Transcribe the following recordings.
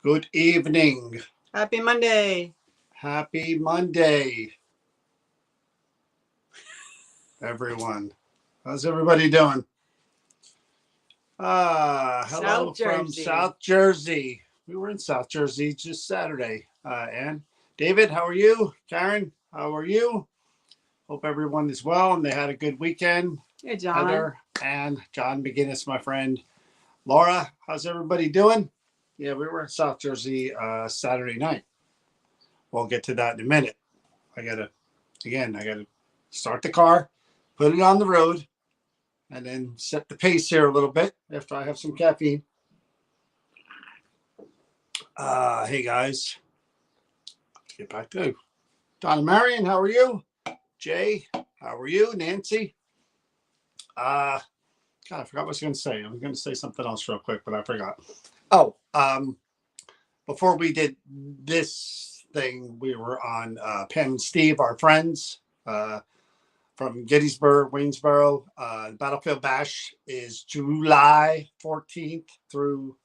Good evening. Happy Monday. Happy Monday, everyone. How's everybody doing? Hello from South Jersey. We were in South Jersey just Saturday. And David, how are you? Karen, how are you? Hope everyone is well and they had a good weekend. Hey, John. Heather and John McGinnis, my friend. Laura, how's everybody doing? Yeah, we were in South Jersey Saturday night. We'll get to that in a minute. I gotta start the car, put it on the road, and then set the pace here a little bit after I have some caffeine. Hey guys, let's get back to Donna Marion. How are you? Jay, how are you? Nancy. God, I forgot what I was going to say. I was going to say something else real quick, but I forgot. Oh, before we did this thing, we were on Pam and Steve, our friends from Gettysburg, Waynesboro. Battlefield Bash is July 14th through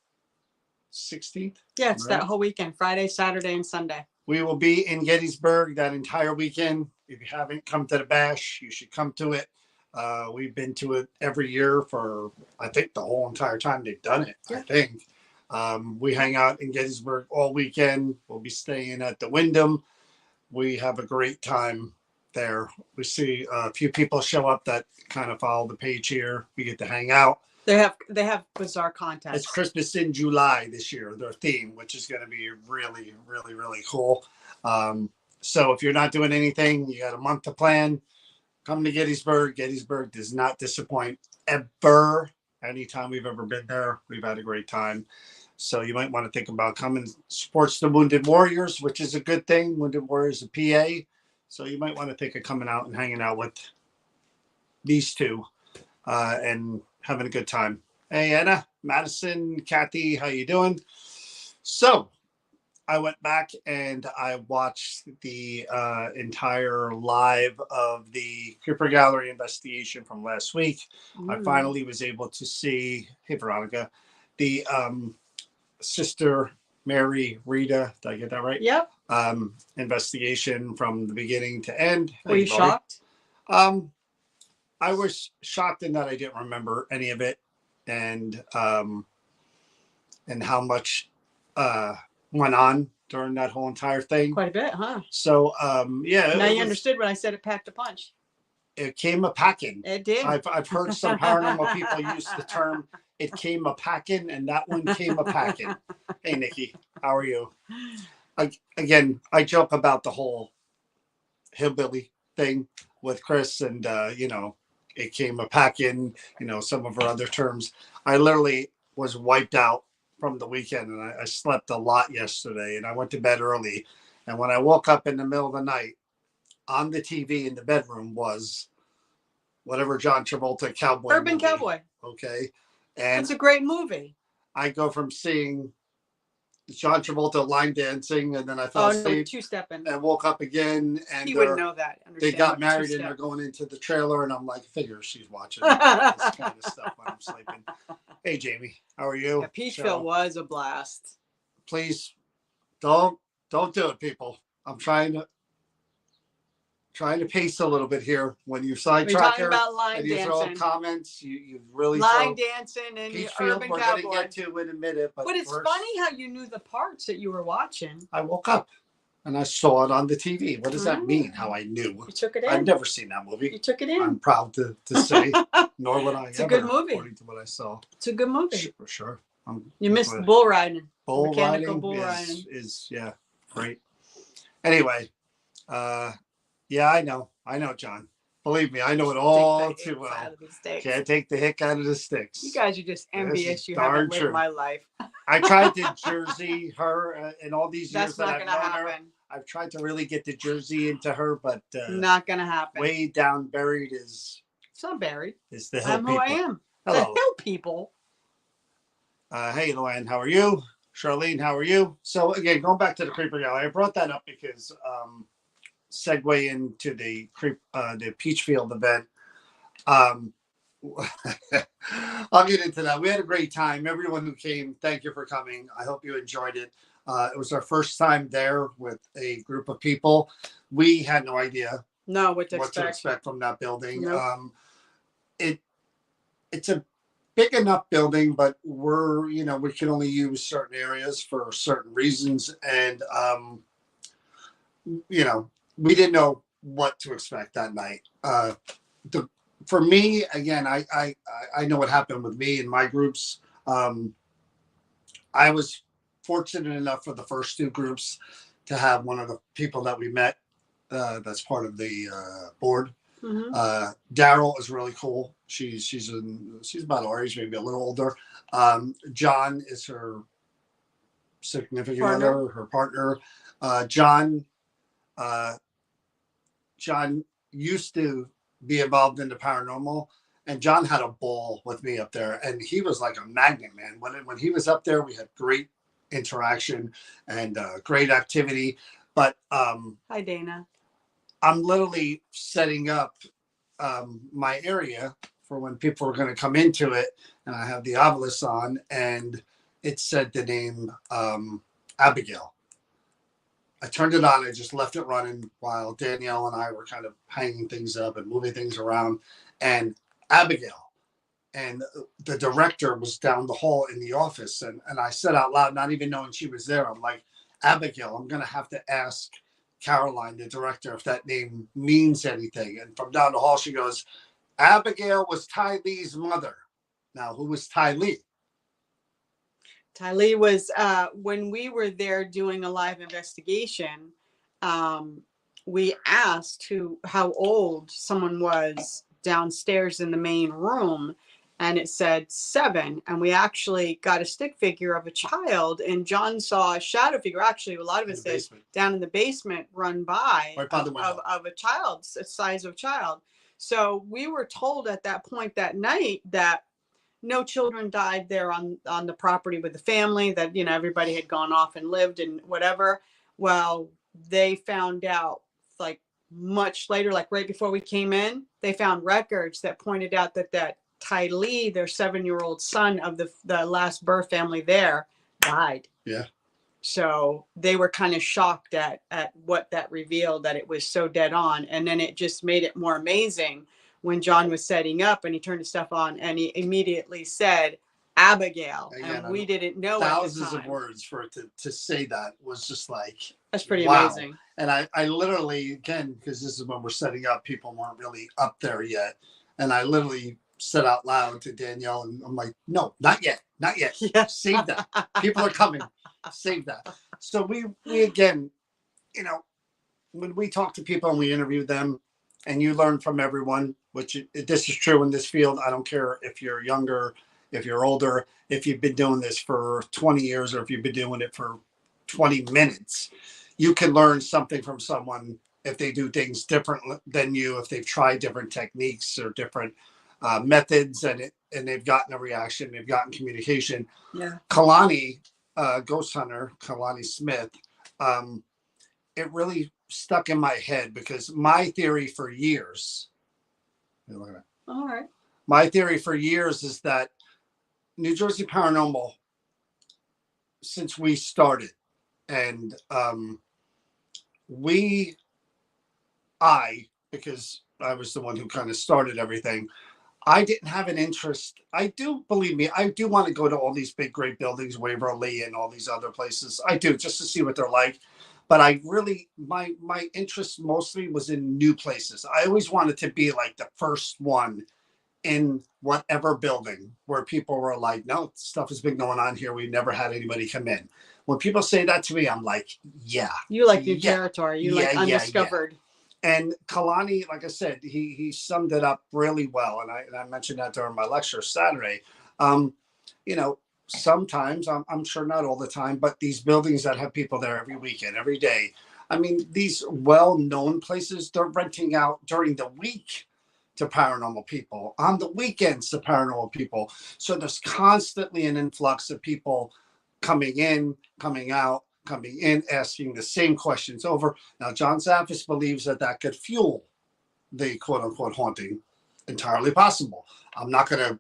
16th. Yeah, it's right? That whole weekend, Friday, Saturday, and Sunday. We will be in Gettysburg that entire weekend. If you haven't come to the Bash, you should come to it. We've been to it every year for, I think, the whole entire time they've done it, yeah. I think. We hang out in Gettysburg all weekend. We'll be staying at the Wyndham. We have a great time there. We see a few people show up that kind of follow the page here. We get to hang out. They have bizarre contests. It's Christmas in July this year, their theme, which is going to be really, really, really cool. So if you're not doing anything, you got a month to plan. Come to Gettysburg. Gettysburg does not disappoint ever. Anytime we've ever been there, we've had a great time. So you might want to think about coming. Supports the Wounded Warriors, which is a good thing. Wounded Warriors, a PA. So you might want to think of coming out and hanging out with these two and having a good time. Hey, Anna, Madison, Kathy, how you doing? So I went back and I watched the entire live of the Cooper Gallery investigation from last week. I finally was able to see, hey, Veronica, the Sister Mary Rita, did I get that right? Yep. Investigation from the beginning to end. Were you shocked? I was shocked in that I didn't remember any of it and how much went on during that whole entire thing. Quite a bit, huh? So, yeah. Now you understood when I said it packed a punch. It came a packing. It did. I've heard some paranormal people use the term, it came a packing, and that one came a packing. Hey, Nikki, how are you? Again, I joke about the whole hillbilly thing with Chris, and it came a packing. Some of our other terms. I literally was wiped out from the weekend, and I slept a lot yesterday, and I went to bed early, and when I woke up in the middle of the night, on the TV in the bedroom was whatever John Travolta cowboy Urban movie. Cowboy. Okay, and It's a great movie. I go from seeing John Travolta line dancing, and then I fell asleep two-stepping. and woke up again, and He wouldn't know that. they got married and they're going into the trailer, and I'm like, figure she's watching this kind of stuff when I'm sleeping. Hey, Jamie, how are you? Yeah, Peachville was a blast. Please don't do it, people. I'm trying to pace a little bit here. When you sidetrack her and you throw up comments, you really line dancing and Peachfield, Urban we're Cowboy. going to get to in a minute. But it's first, funny how you knew the parts that you were watching. I woke up and I saw it on the TV. What does that mean? How I knew? You took it in. I've never seen that movie. You took it in. I'm proud to say, nor would I It's a good movie. According to what I saw. It's a good movie. For sure. You missed the bull riding. Mechanical bull riding is great. Anyway, yeah, I know, John. Believe me, I know it all too well. Can't take the hick out of the sticks. You guys are just envious. You haven't lived my life. I tried to Jersey her in all these years that I've known happen. her. I've tried to really get the Jersey into her, but not gonna happen. Way down buried is. It's not buried. It's the hill people. Who I am. Hello. The hill people. Hey, Luann, how are you? Charlene, how are you? So again, going back to the Creeper Gallery, I brought that up because segue into the Peachfield event. I'll get into that. We had a great time. Everyone who came, thank you for coming. I hope you enjoyed it. It was our first time there with a group of people. We had no idea what to expect from that building. Nope. It's a big enough building, but we can only use certain areas for certain reasons, and we didn't know what to expect that night. For me, again, I know what happened with me and my groups. I was fortunate enough for the first two groups to have one of the people that we met that's part of the board. Mm-hmm. Daryl is really cool. She's about our age, maybe a little older. John is her significant other, her partner. John used to be involved in the paranormal, and John had a ball with me up there, and he was like a magnet, man. When he was up there, we had great interaction and great activity. But hi, Dana. I'm literally setting up my area for when people are going to come into it, and I have the obelisk on, and it said the name Abigail. I turned it on. I just left it running while Danielle and I were kind of hanging things up and moving things around. And Abigail and the director was down the hall in the office. And I said out loud, not even knowing she was there, I'm like, Abigail, I'm going to have to ask Caroline, the director, if that name means anything. And from down the hall, she goes, Abigail was Ty Lee's mother. Now, who was Ty Lee? Ty Lee was, when we were there doing a live investigation, we asked how old someone was downstairs in the main room, and it said 7. And we actually got a stick figure of a child, and John saw a shadow figure. Actually, a lot of us did, down in the basement, run by of a child, the size of a child. So we were told at that point that night that no children died there on the property with the family, that, everybody had gone off and lived and whatever. Well, they found out like much later, like right before we came in, they found records that pointed out that Ty Lee, their 7-year-old son of the last Burr family there, died. Yeah. So they were kind of shocked at what that revealed, that it was so dead on. And then it just made it more amazing when John was setting up and he turned his stuff on and he immediately said Abigail. Again, and we didn't know thousands of words for it to say that was just like, that's pretty amazing. And I literally, again, because this is when we're setting up, people weren't really up there yet. And I literally said out loud to Danielle, and I'm like, no, not yet, not yet. Yeah. Save that. People are coming. Save that. So we again, you know, when we talk to people and we interview them, and you learn from everyone, which this is true in this field. I don't care if you're younger, if you're older, if you've been doing this for 20 years, or if you've been doing it for 20 minutes, you can learn something from someone if they do things different than you, if they've tried different techniques or different methods, and they've gotten a reaction, they've gotten communication. Yeah. Kalani, ghost hunter, Kalani Smith, it really stuck in my head because my theory for years, All right. my theory for years is that New Jersey Paranormal, since we started, and because I was the one who kind of started everything, I didn't have an interest. I do, believe me, I do want to go to all these big, great buildings, Waverly and all these other places. I do, just to see what they're like. But I really, my interest mostly was in new places. I always wanted to be like the first one in whatever building where people were like, no, stuff has been going on here. We've never had anybody come in. When people say that to me, I'm like, yeah. You like new territory. You like undiscovered. Yeah. And Kalani, like I said, he summed it up really well. And I mentioned that during my lecture Saturday. You know, sometimes, I'm sure not all the time, but these buildings that have people there every weekend, every day. I mean, these well-known places, they're renting out during the week to paranormal people, on the weekends to paranormal people. So there's constantly an influx of people coming in, coming out, coming in, asking the same questions over. Now, John Zaffis believes that could fuel the quote-unquote haunting. Entirely possible. I'm not going to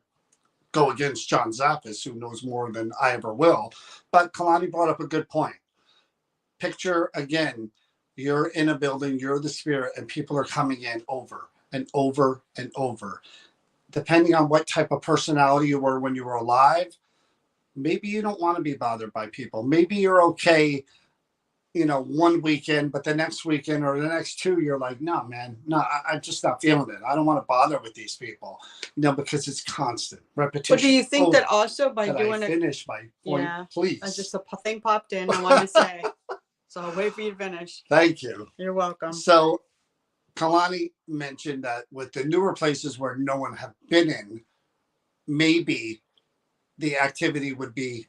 go against John Zaffis, who knows more than I ever will. But Kalani brought up a good point. Picture, again, you're in a building, you're the spirit, and people are coming in over and over and over. Depending on what type of personality you were when you were alive, maybe you don't want to be bothered by people. Maybe you're okay, you know, one weekend, but the next weekend or the next two, you're like, no, man, no, I'm just not feeling it. I don't want to bother with these people, you know, because it's constant repetition. But do you think that also by Can doing I finish my point, please? Just a thing popped in. I wanted to say, so I'll wait for you to finish. Thank you. You're welcome. So Kalani mentioned that with the newer places where no one have been in, maybe the activity would be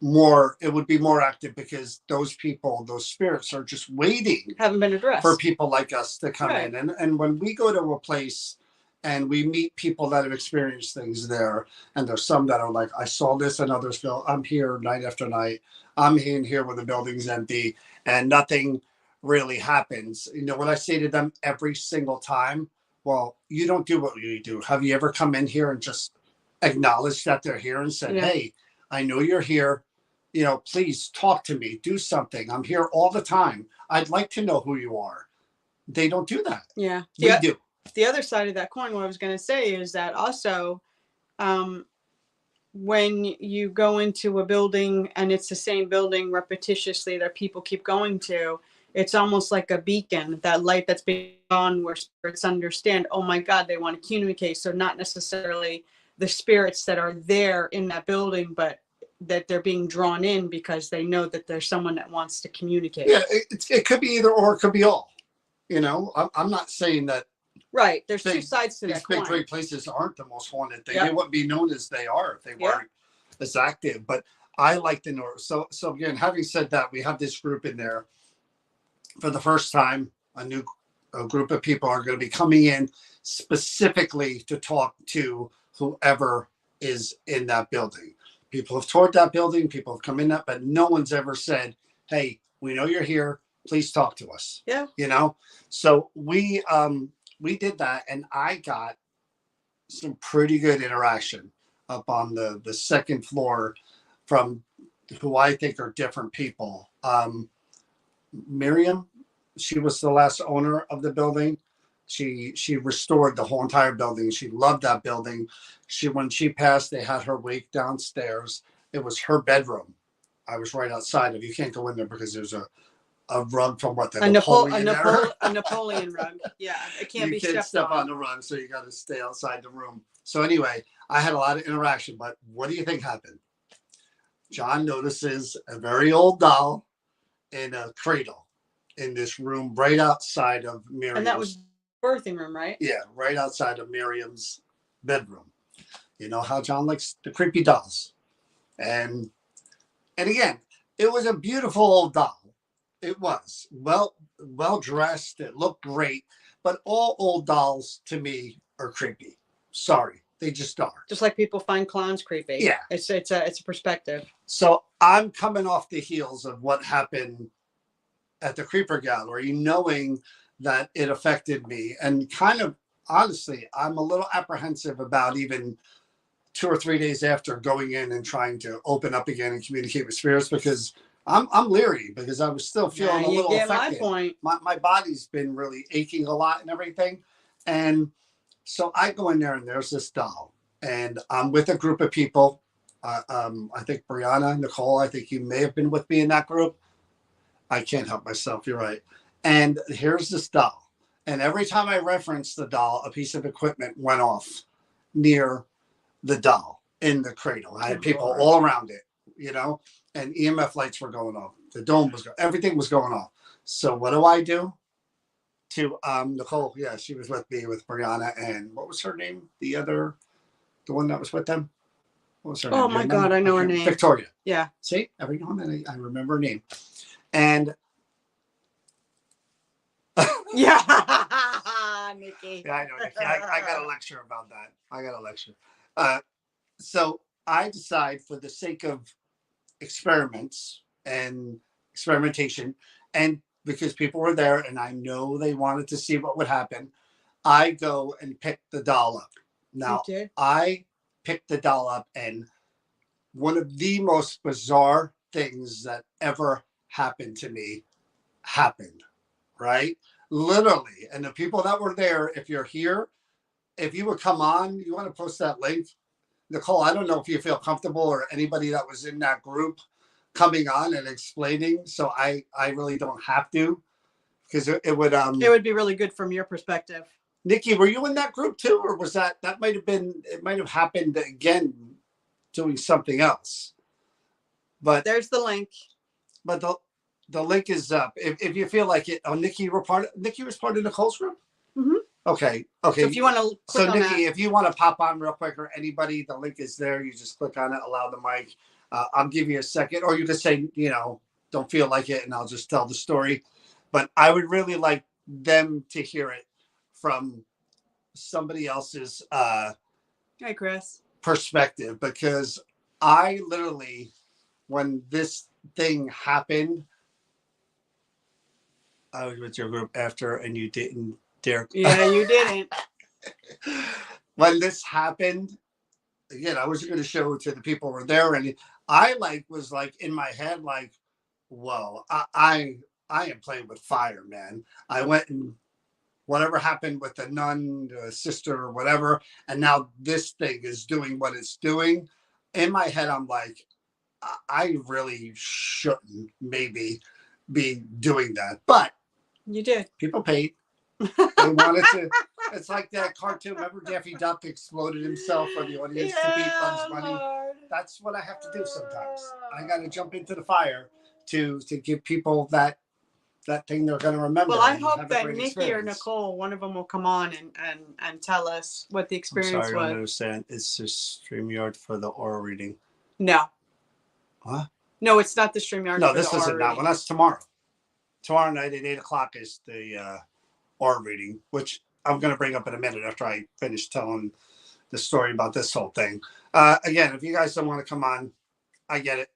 more, it would be more active because those people, those spirits are just waiting, haven't been addressed, for people like us to come in. And when we go to a place and we meet people that have experienced things there, and there's some that are like, I saw this, and others go, I'm here night after night, I'm in here when the building's empty and nothing really happens. You know what I say to them every single time? Well, you don't do what you do. Have you ever come in here and just acknowledged that they're here and said, hey, I know you're here, you know, please talk to me, do something. I'm here all the time. I'd like to know who you are. They don't do that. Yeah. We do. The other side of that coin, what I was going to say is that also, when you go into a building and it's the same building repetitiously that people keep going to, it's almost like a beacon, that light that's being on where spirits understand, oh my God, they want to communicate. So not necessarily the spirits that are there in that building, but that they're being drawn in because they know that there's someone that wants to communicate. Yeah, it could be either or, it could be all. You know, I'm not saying that. Right. There's two sides to that coin. These big, great places aren't the most haunted thing. They wouldn't be known as they are if they weren't as active. But I like to know. So again, having said that, we have this group in there. For the first time, a group of people are going to be coming in specifically to talk to whoever is in that building. People have toured that building. People have come in that, but no one's ever said, hey, we know you're here. Please talk to us. Yeah. You know? So we did that, and I got some pretty good interaction up on the second floor from who I think are different people. Miriam, she was the last owner of the building. She restored the whole entire building. She loved that building. When she passed, they had her wake downstairs. It was her bedroom. I was right outside of, you can't go in there because there's a a rug from what the A Napoleon era. Napoleon rug. Yeah, it can't You be can't stepped step on on. the rug, so you got to stay outside the room. So anyway, I had a lot of interaction, but what do you think happened? John notices a very old doll in a cradle in this room right outside of Miriam's. And that was birthing room, right? Yeah, right outside of Miriam's bedroom. You know how John likes the creepy dolls. And again, it was a beautiful old doll. It was well dressed. It looked great. But all old dolls to me are creepy. Sorry, they just are. Just like people find clowns creepy. Yeah, it's a perspective. So I'm coming off the heels of what happened at the Creeper Gallery, knowing that it affected me, and kind of honestly, I'm a little apprehensive about even 2 or 3 days after going in and trying to open up again and communicate with spirits, because I'm leery, because I was still feeling a little affected. My body's been really aching a lot and everything. And so I go in there and there's this doll, and I'm with a group of people. I think Brianna, Nicole, I think you may have been with me in that group. I can't help myself. You're right. And here's this doll. And every time I referenced the doll, a piece of equipment went off near the doll in the cradle. I had people all around it, you know, and EMF lights were going off. The dome was going, everything was going off. So what do I do to Nicole? Yeah, she was with me with Brianna, and what was her name? The one that was with them. What was her name? Oh my God, I know her name. Victoria. Yeah. See, every now and then I remember her name. And yeah, Nikki. Yeah, I know, Nikki. I got a lecture about that. I got a lecture. So I decide, for the sake of experiments and experimentation, and because people were there and I know they wanted to see what would happen, I go and pick the doll up. Now, I picked the doll up, and one of the most bizarre things that ever happened to me happened, right? Literally. And the people that were there, if you're here, if you would come on, you want to post that link. Nicole, I don't know if you feel comfortable, or anybody that was in that group coming on and explaining. So I really don't have to, because it would be really good from your perspective. Nikki, were you in that group too? Or was that might have been, it might have happened again doing something else. But there's the link. But the link is up. If you feel like it. Oh, Nikki was part of Nicole's group? Mm-hmm. Okay. So if you want to click on Nikki, that. if you want to pop on real quick, or anybody, the link is there. You just click on it, allow the mic. I'll give you a second, or you can say, don't feel like it, and I'll just tell the story. But I would really like them to hear it from somebody else's hey, Chris, perspective, because I literally, when this thing happened, I was with your group after, and you didn't dare. Yeah, you didn't. When this happened, again, I was going to show it to the people who were there, and I was in my head, like, whoa, I am playing with fire, man. I went and whatever happened with the nun, the sister, or whatever, and now this thing is doing what it's doing. In my head, I'm like, I really shouldn't maybe be doing that, but you did. People paid. They wanted to. It's like that cartoon. Remember, Daffy Duck exploded himself for the audience to beat Bugs Bunny. Lord. That's what I have to do sometimes. I got to jump into the fire to give people that thing they're going to remember. Well, I hope that Nikki or Nicole, one of them, will come on and tell us what the experience was. I don't understand. It's just StreamYard for the aura reading. No. What? No, it's not the StreamYard. No, this isn't that one. That's tomorrow. Tomorrow night at 8:00 is the aura reading, which I'm going to bring up in a minute after I finish telling the story about this whole thing. Again, if you guys don't want to come on, I get it.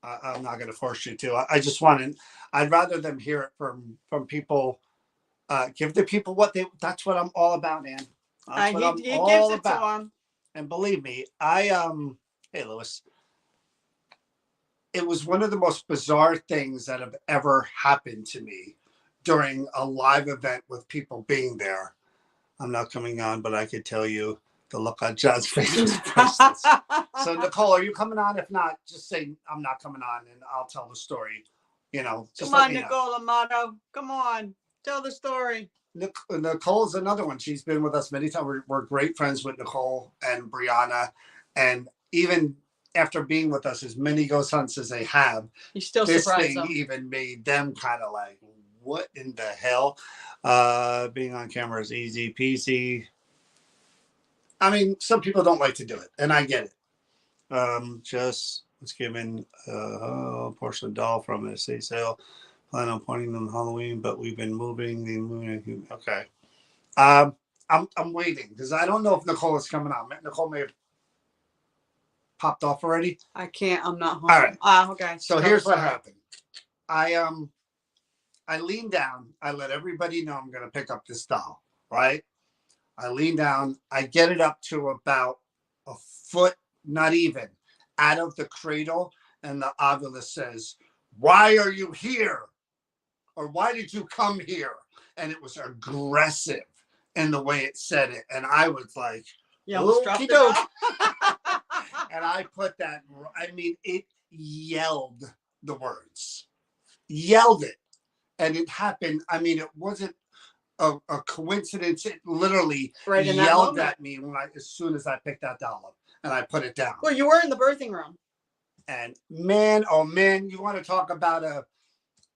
I'm not going to force you to. I just I'd rather them hear it from people. Give the people that's what I'm all about, man. That's what I'm all about. And believe me, hey, Lewis. It was one of the most bizarre things that have ever happened to me during a live event with people being there. I'm not coming on, but I could tell you the look on John's face was priceless. So, Nicole, are you coming on? If not, just say I'm not coming on, and I'll tell the story, Just Come let on, me know. Nicole Amato. Come on. Tell the story. Nicole's another one. She's been with us many times. We're great friends with Nicole and Brianna. And even after being with us as many ghost hunts as they have, You still this surprise thing them. even made them kind of like, what in the hell? Being on camera is easy peasy. I mean, some people don't like to do it, and I get it. Just was given a porcelain doll from an estate sale. Plan on pointing them Halloween, but we've been moving. Okay. I'm waiting because I don't know if Nicole is coming out. Nicole may have popped off already. I can't. I'm not home. All right. Okay. So here's what happened. I lean down. I let everybody know I'm going to pick up this doll. Right. I lean down. I get it up to about a foot, not even, out of the cradle, and the ovulus says, "Why are you here?" Or "Why did you come here?" And it was aggressive in the way it said it. And I was like, "Okie doke." And I put that, I mean, it yelled the words, yelled it. And it happened. I mean, it wasn't a coincidence. It literally yelled at me as soon as I picked that doll up and I put it down. Well, you were in the birthing room. And man, oh man, you want to talk about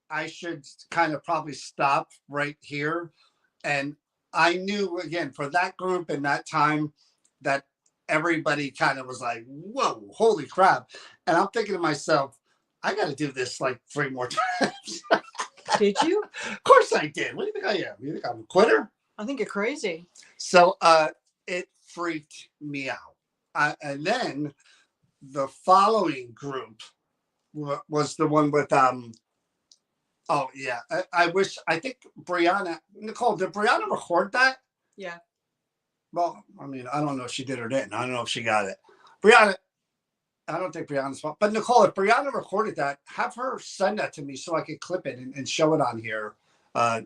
I should kind of probably stop right here. And I knew, again, for that group and that time, that everybody kind of was like, whoa, holy crap. And I'm thinking to myself, I got to do this like 3 more times. Did you? Of course I did. What do you think I am? You think I'm a quitter? I think you're crazy. So it freaked me out. And then the following group was the one with oh yeah, I think Nicole, did Brianna record that? Yeah. Well, I mean, I don't know if she did or didn't. I don't know if she got it. Brianna, I don't think Brianna's fault. But Nicole, if Brianna recorded that, have her send that to me so I could clip it and show it on here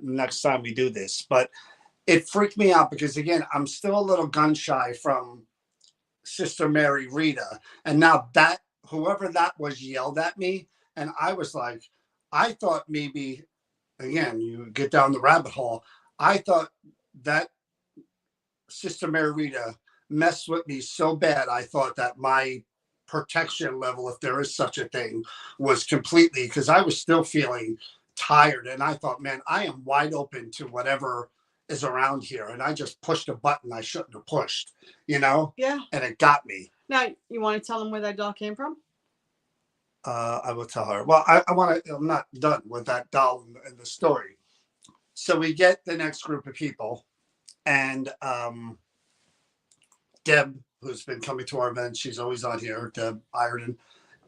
next time we do this. But it freaked me out because, again, I'm still a little gun shy from Sister Mary Rita. And now that, whoever that was yelled at me. And I was like, I thought maybe, again, you get down the rabbit hole. I thought that Sister Mary Rita messed with me so bad. I thought that my protection level, if there is such a thing, was completely, because I was still feeling tired. And I thought, man, I am wide open to whatever is around here. And I just pushed a button I shouldn't have pushed, Yeah. And it got me. Now, you want to tell them where that doll came from? I will tell her. Well, I'm not done with that doll and the story. So we get the next group of people, and Deb, who's been coming to our events, she's always on here, Deb Ireton,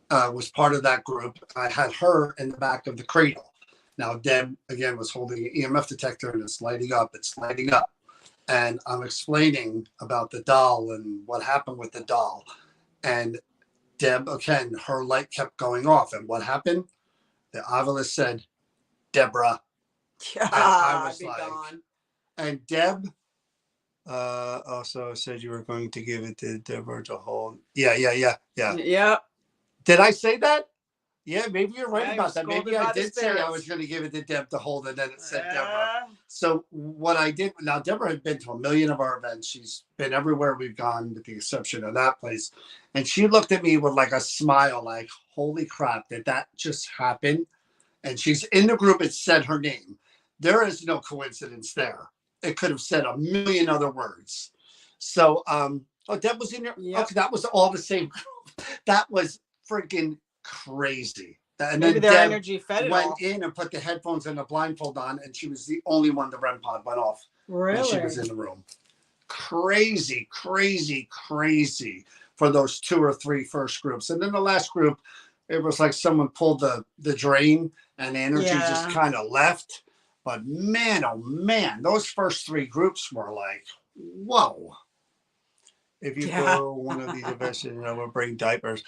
was part of that group. I had her in the back of the cradle. Now, Deb, again, was holding an EMF detector, and it's lighting up. And I'm explaining about the doll and what happened with the doll. And Deb, again, her light kept going off. And what happened? The ovulus said, "Deborah." Yeah, I was like, gone. And Deb also said you were going to give it to Deborah to hold. Yeah. Yep. Did I say that? Yeah, maybe you're right about that. Maybe I did say I spirits. was going to give it to Deb to hold, and then it said Deborah. So what I did, now Deborah had been to a million of our events. She's been everywhere we've gone with the exception of that place. And she looked at me with like a smile, like, holy crap, did that just happen? And she's in the group. It said her name. There is no coincidence there. It could have said a million other words. So, Deb was in there. Yep. Okay, that was all the same group. That was freaking crazy. And maybe then their Deb energy fed it went all. in and put the headphones and the blindfold on, and she was the only one the REM pod went off. Really? When she was in the room. Crazy for those 2 or 3 first groups. And then the last group, it was like someone pulled the drain and the energy just kind of left. But man, oh man, those first 3 groups were like, whoa. If you go one of these events, we'll bring diapers.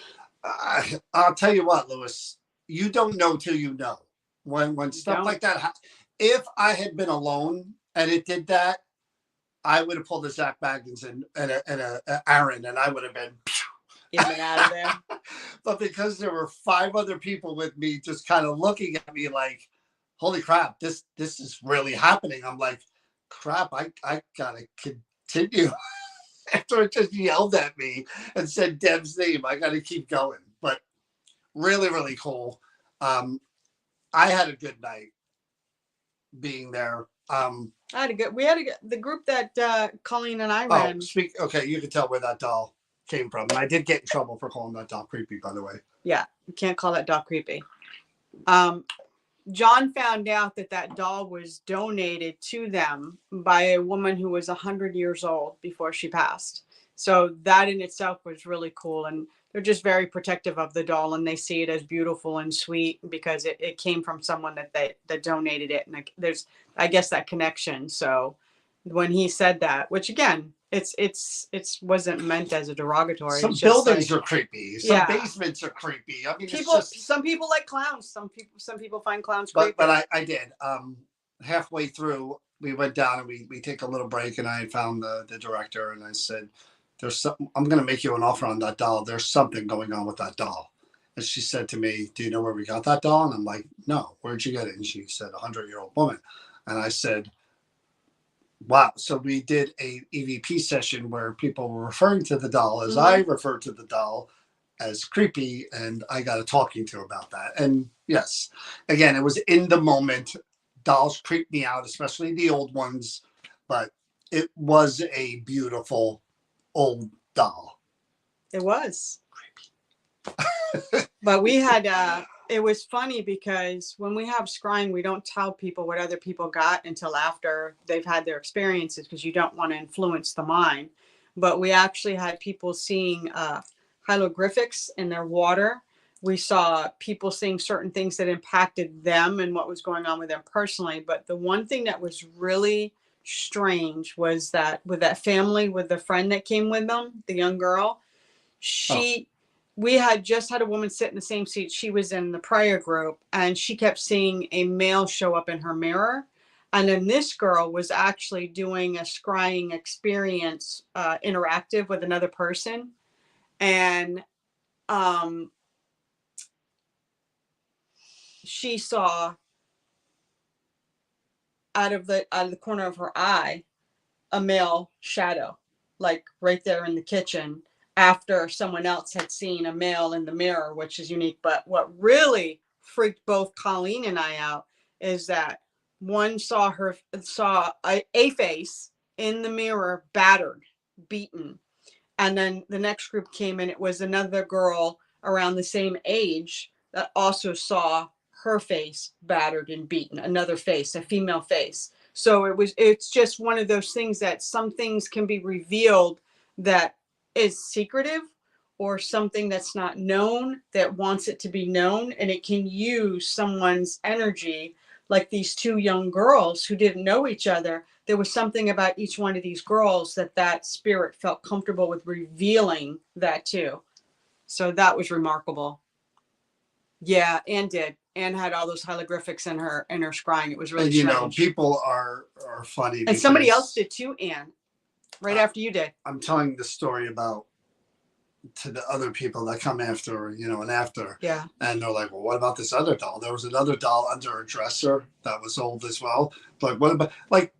I'll tell you what, Lewis, you don't know till you know. When stuff like that, if I had been alone and it did that, I would have pulled a Zach Baggins and a Aaron, and I would have been in and out of there. But because there were 5 other people with me, just kind of looking at me like, "Holy crap, this is really happening." I'm like, "Crap, I gotta continue." After it just yelled at me and said Deb's name, I gotta keep going. But really, really cool. Um, I had a good night being there. We had a good, the group that Colleen and I Oh, ran. okay, you can tell where that doll came from. And I did get in trouble for calling that doll creepy, by the way. Yeah, you can't call that doll creepy. John found out that that doll was donated to them by a woman who was 100 years old before she passed. So that in itself was really cool. And they're just very protective of the doll, and they see it as beautiful and sweet because it came from someone that donated it. And there's, I guess, that connection. So when he said that, which again, it's wasn't meant as a derogatory. Some it's just buildings like, are creepy. Some basements are creepy. I mean, some people like clowns. Some people find clowns but creepy. but I did. Halfway through, we went down and we take a little break, and I found the director, and I said, "There's something. I'm going to make you an offer on that doll. There's something going on with that doll." And she said to me, "Do you know where we got that doll?" And I'm like, "No. Where'd you get it?" And she said, "100-year-old woman." And I said, "Wow." So we did a EVP session where people were referring to the doll as I referred to the doll as creepy, and I got a talking to about that. And yes, again, it was in the moment. Dolls creep me out, especially the old ones, but it was a beautiful old doll. It was creepy. But we had it was funny because when we have scrying, we don't tell people what other people got until after they've had their experiences, because you don't want to influence the mind. But we actually had people seeing hieroglyphics in their water. We saw people seeing certain things that impacted them and what was going on with them personally. But the one thing that was really strange was that with that family, with the friend that came with them, the young girl, we had just had a woman sit in the same seat she was in the prior group, and she kept seeing a male show up in her mirror. And then this girl was actually doing a scrying experience, interactive with another person. And she saw out of the corner of her eye a male shadow, like right there in the kitchen, after someone else had seen a male in the mirror, which is unique. But what really freaked both Colleen and I out is that one saw a face in the mirror, battered, beaten. And then the next group came in. It was another girl around the same age that also saw her face battered and beaten, another face, a female face. So it's just one of those things that some things can be revealed that is secretive, or something that's not known that wants it to be known. And it can use someone's energy, like these 2 young girls who didn't know each other. There was something about each one of these girls that spirit felt comfortable with revealing that too. So that was remarkable. Yeah, Anne had all those hieroglyphics in her scrying. It was really strange. People are funny. And somebody else did too, Anne, right after you did. I'm telling the story about to the other people that come after, and after. Yeah. And they're like, "Well, what about this other doll?" There was another doll under a dresser that was old as well. But what about like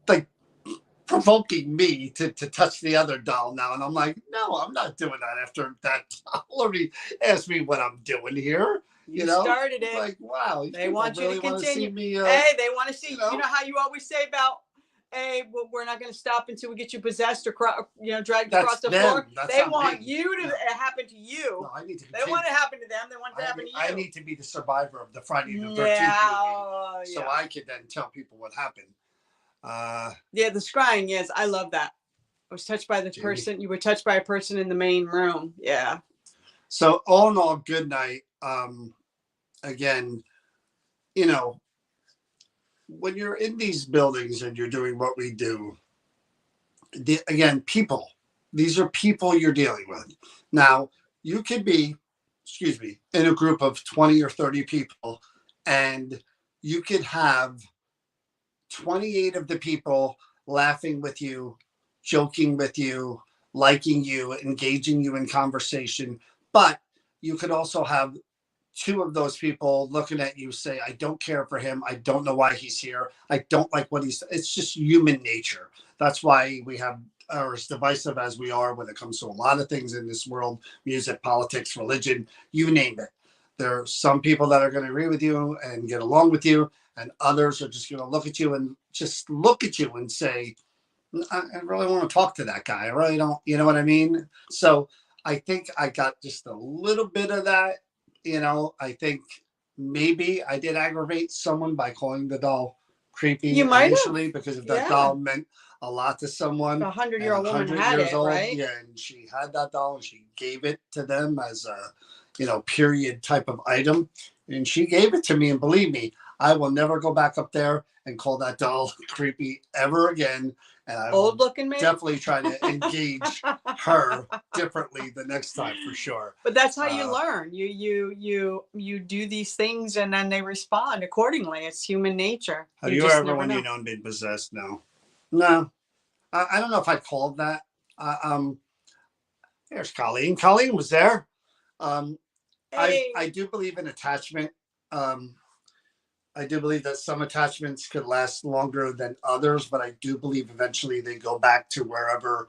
provoking me to touch the other doll now? And I'm like, "No, I'm not doing that after that doll already asked me what I'm doing here." You started it. Like, wow, they want you really to continue. Me, hey, they want to see, you know how you always say about, hey, well, we're not going to stop until we get you possessed or dragged across the floor. They want you to happen to you. No, I need to. They want it to happen to them. They want it to happen to you. I need to be the survivor of the Friday the 13th movie, so I could then tell people what happened. Yeah, the scrying. Yes, I love that. I was touched by the person. You were touched by a person in the main room. Yeah. So all in all, good night. Again, when you're in these buildings and you're doing what we do, people, these are people you're dealing with. Now, you could be, in a group of 20 or 30 people, and you could have 28 of the people laughing with you, joking with you, liking you, engaging you in conversation. But you could also have two of those people looking at you say, I don't care for him. I don't know why he's here. I don't like what he's, it's just human nature. That's why we have, are as divisive as we are when it comes to a lot of things in this world, music, politics, religion, you name it. There are some people that are going to agree with you and get along with you, and others are just going to look at you and just look at you and say, I really want to talk to that guy. I really don't, you know what I mean? So I think I got just a little bit of that. I think maybe I did aggravate someone by calling the doll creepy You might have. initially, because if that Yeah. doll meant a lot to someone, A 100-year-old woman 100 had years it, old, right? yeah, and she had that doll and she gave it to them as a, period type of item. And she gave it to me, and believe me, I will never go back up there and call that doll creepy ever again. And I will Old looking man. definitely try to engage her differently the next time for sure. But that's how you learn. You do these things and then they respond accordingly. It's human nature. Have you just ever, never when know. been possessed? No. I don't know if I called that. There's Colleen. Colleen was there. Hey. I do believe in attachment. I do believe that some attachments could last longer than others, but I do believe eventually they go back to wherever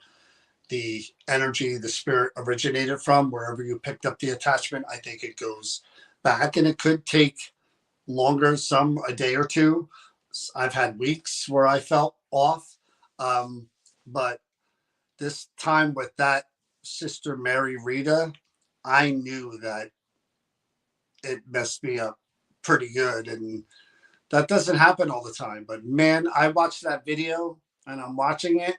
the energy, the spirit originated from, wherever you picked up the attachment. I think it goes back, and it could take longer, some a day or two. I've had weeks where I felt off. But this time with that Sister Mary Rita, I knew that it messed me up pretty good. And that doesn't happen all the time. But man, I watched that video and I'm watching it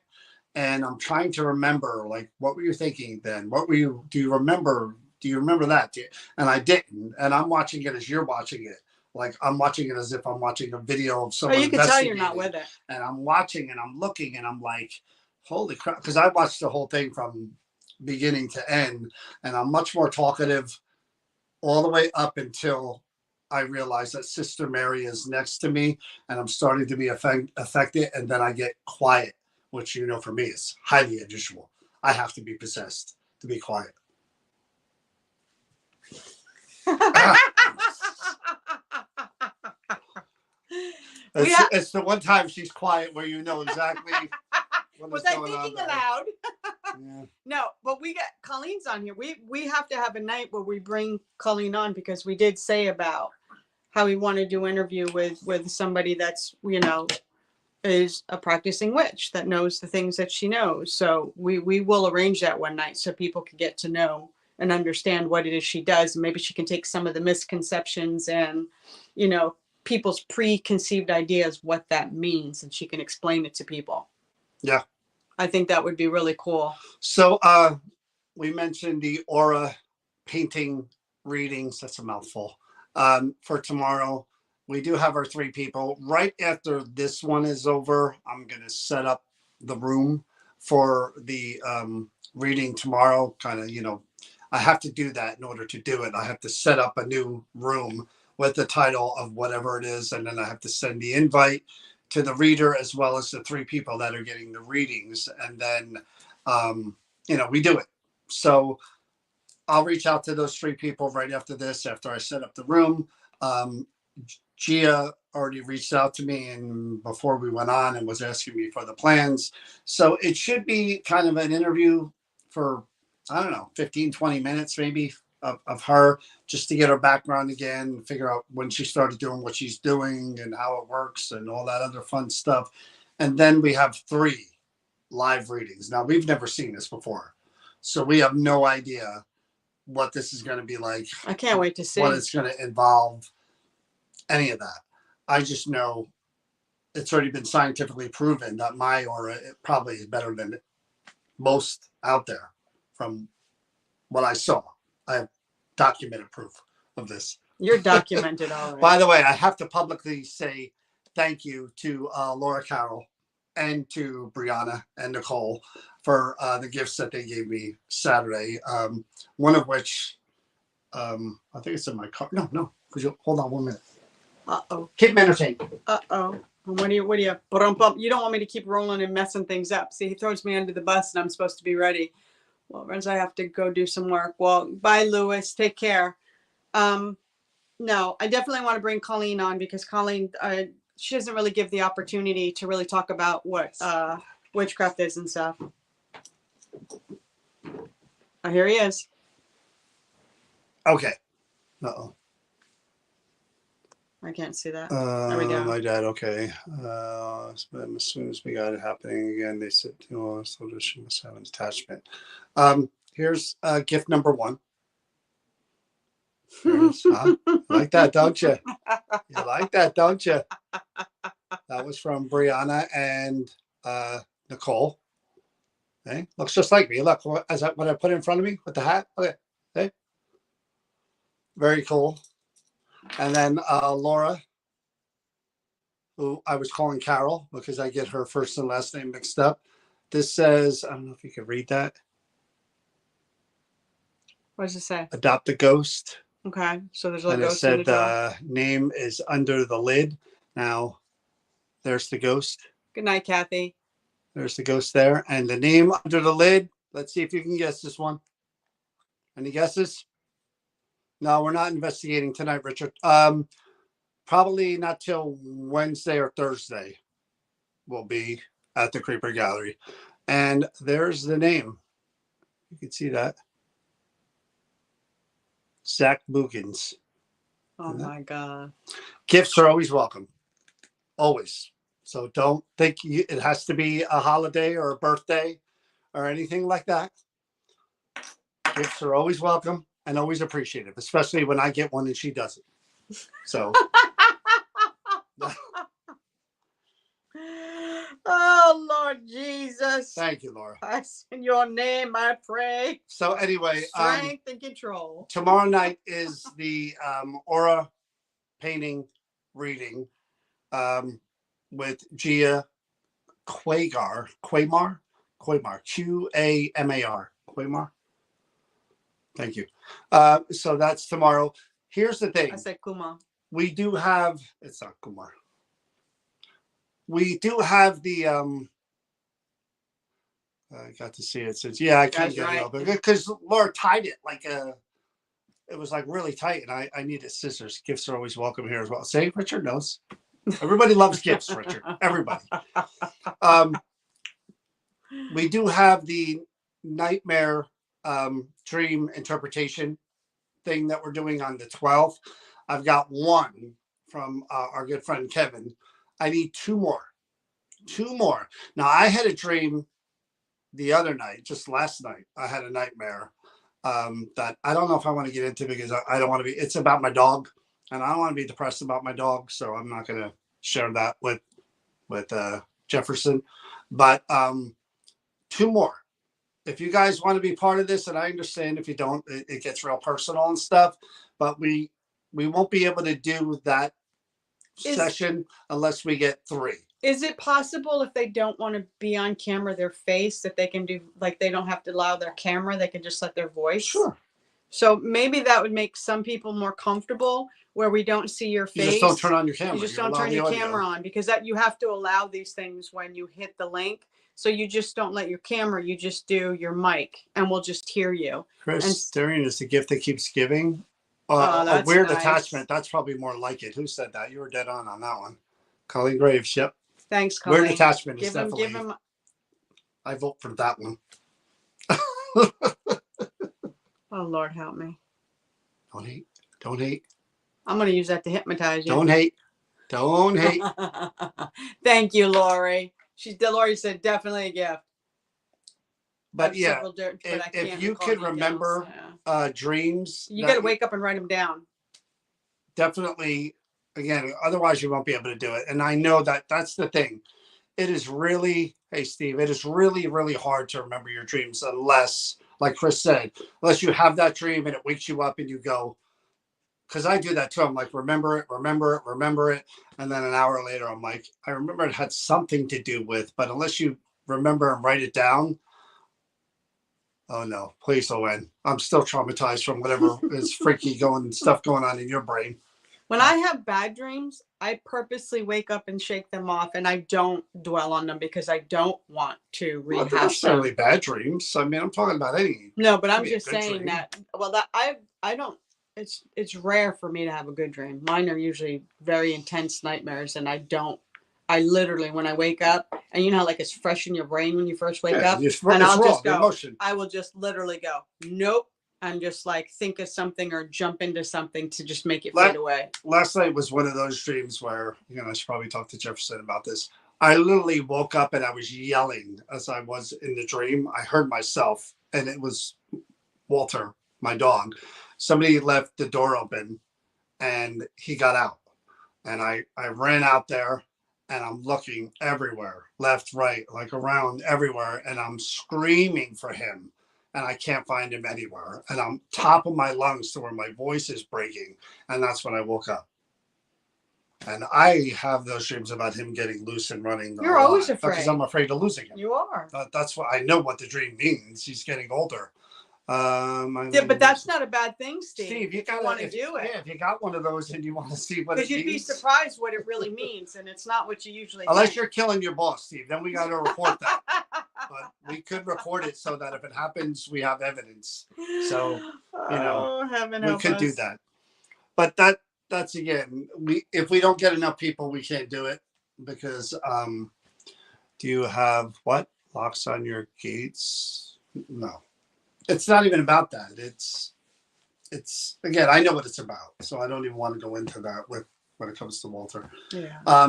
and I'm trying to remember, like, what were you thinking then? Do you remember? Do you remember that? And I didn't. And I'm watching it as you're watching it. Like, I'm watching it as if I'm watching a video of someone. Oh, you can tell you're not with it. And I'm watching and I'm looking and I'm like, holy crap. Because I watched the whole thing from beginning to end. And I'm much more talkative all the way up until I realize that Sister Mary is next to me and I'm starting to be affected. And then I get quiet, which, for me is highly unusual. I have to be possessed to be quiet. It's the one time she's quiet where you know exactly what was is I going on. Thinking aloud? Yeah. No, but we got Colleen's on here. We have to have a night where we bring Colleen on, because we did say about how we want to do interview with somebody that's is a practicing witch that knows the things that she knows. So we will arrange that one night so people can get to know and understand what it is she does, and maybe she can take some of the misconceptions and people's preconceived ideas, what that means, and she can explain it to people. Yeah, I think that would be really cool. So we mentioned the aura painting readings. That's a mouthful. For tomorrow, we do have our 3 people. Right after this one is over, I'm going to set up the room for the reading tomorrow. Kind of, I have to do that in order to do it. I have to set up a new room with the title of whatever it is, and then I have to send the invite to the reader as well as the 3 people that are getting the readings. And then, we do it. So I'll reach out to those 3 people right after this, after I set up the room. Gia already reached out to me and before we went on and was asking me for the plans. So it should be kind of an interview for, I don't know, 15, 20 minutes maybe of her, just to get her background again, figure out when she started doing what she's doing and how it works and all that other fun stuff. And then we have 3 live readings. Now, we've never seen this before, so we have no idea what this is going to be like. I can't wait to see what it's going to involve, any of that. I just know it's already been scientifically proven that my aura probably is better than most out there from what I saw. I have documented proof of this. You're documented already. By the way, I have to publicly say thank you to Laura Carroll and to Brianna and Nicole for the gifts that they gave me Saturday. One of which, I think it's in my car. No. Could you hold on 1 minute? Uh-oh. Keep me entertained. Uh-oh. What do you, you don't want me to keep rolling and messing things up. See, he throws me under the bus and I'm supposed to be ready. Well, Renz, I have to go do some work. Well, bye, Lewis. Take care. No, I definitely want to bring Colleen on because Colleen, she doesn't really give the opportunity to really talk about what witchcraft is and stuff. Oh, here he is. Okay. Uh-oh. I can't see that. There we go. My dad, okay. As soon as we got it happening again, they said, oh, so she must have an attachment. Here's gift number 1. You like that, don't you? You like that, don't you? That was from Brianna and Nicole. Okay. Looks just like me. Look, what I put in front of me with the hat. Okay. Okay. Very cool. And then Laura, who I was calling Carol because I get her first and last name mixed up. This says, I don't know if you can read that. What does it say? Adopt a ghost. Okay, so there's a and ghost it in the said jar. Name is under the lid. Now, there's the ghost. Good night, Kathy. There's the ghost there. And the name under the lid. Let's see if you can guess this one. Any guesses? No, we're not investigating tonight, Richard. Probably not till Wednesday or Thursday. We'll be at the Creeper Gallery. And there's the name. You can see that. Zach Bookins. Oh my God. Gifts are always welcome. Always. So don't think it has to be a holiday or a birthday or anything like that. Gifts are always welcome and always appreciated, especially when I get one and she doesn't. So. Oh, Lord Jesus. Thank you, Laura. In your name, I pray. So anyway. Strength and control. Tomorrow night is the aura painting reading with Gia Quamar, Q-A-M-A-R, Quamar. Thank you. So that's tomorrow. Here's the thing. I said Kumar. We do have, it's not Kumar. We do have the, I got to see it since, yeah, I couldn't get it open because Laura tied it like it was like really tight and I needed scissors. Gifts are always welcome here as well. Say, Richard knows. Everybody loves gifts, Richard. Everybody. We do have the nightmare dream interpretation thing that we're doing on the 12th. I've got one from our good friend Kevin. I need 2 more. 2 more. Now, I had a dream the other night, just last night. I had a nightmare that I don't know if I want to get into because I don't want to be, it's about my dog and I don't want to be depressed about my dog. So I'm not going to share that with Jefferson, but 2 more. If you guys want to be part of this, and I understand if you don't, it gets real personal and stuff, but we won't be able to do that session unless we get 3. Is it possible if they don't want to be on camera, their face, that they can do, like, they don't have to allow their camera, they can just let their voice? Sure. So maybe that would make some people more comfortable where we don't see your face. You just don't turn on your camera. You just don't turn your camera on because that you have to allow these things when you hit the link. So you just don't let your camera, you just do your mic and we'll just hear you. Chris, Darian is the gift that keeps giving. That's a weird nice. Attachment. That's probably more like it. Who said that? You were dead on that one. Colleen Graves. Yep. Thanks, Colleen. Weird attachment is give definitely. Him. I vote for that one. Oh, Lord, help me. Don't hate. Don't hate. I'm going to use that to hypnotize you. Don't hate. Don't hate. Thank you, Lori. Lori said definitely a gift. But yeah, if you could remember dreams. You got to wake up and write them down. Definitely. Again, otherwise you won't be able to do it. And I know that's the thing. It is really, hey, Steve, it is really, really hard to remember your dreams unless, like Chris said, unless you have that dream and it wakes you up and you go, because I do that too. I'm like, remember it. And then an hour later, I'm like, I remember it had something to do with, but unless you remember and write it down, oh no, please, Owen. I'm still traumatized from whatever is freaky stuff going on in your brain. When I have bad dreams, I purposely wake up and shake them off, and I don't dwell on them because I don't want to Well, not rehash them. necessarily bad dreams. I mean, I'm talking about any. No, but I'm Could be a just good saying dream. that. Well, that I don't. It's rare for me to have a good dream. Mine are usually very intense nightmares, and I don't. I literally, when I wake up, and you know, how, like it's fresh in your brain when you first wake up, It's and I'll raw, just the go. emotion. I will just literally go, nope. And just like think of something or jump into something to just make it fade away. Last night was one of those dreams where, you know, I should probably talk to Jefferson about this. I literally woke up and I was yelling as I was in the dream. I heard myself, and it was Walter, my dog. Somebody left the door open and he got out. And I ran out there and I'm looking everywhere, left, right, like around everywhere. And I'm screaming for him and I can't find him anywhere. And I'm top of my lungs to where my voice is breaking. And that's when I woke up. And I have those dreams about him getting loose and running. You're always afraid. Because I'm afraid of losing him. You are. That's what I know what the dream means. He's getting older. Yeah, but that's not a bad thing, Steve. Steve, you want to do it. Yeah, if you got one of those and you want to see what it means. Because you'd be surprised what it really means, and it's not what you usually Unless you're killing your boss, Steve, then we got to report that. But we could record it so that if it happens, we have evidence. So, you know, we could do that. But that's again, if we don't get enough people, we can't do it because do you have what? Locks on your gates? No. It's not even about that. It's again, I know what it's about, so I don't even want to go into that when it comes to Walter. Yeah.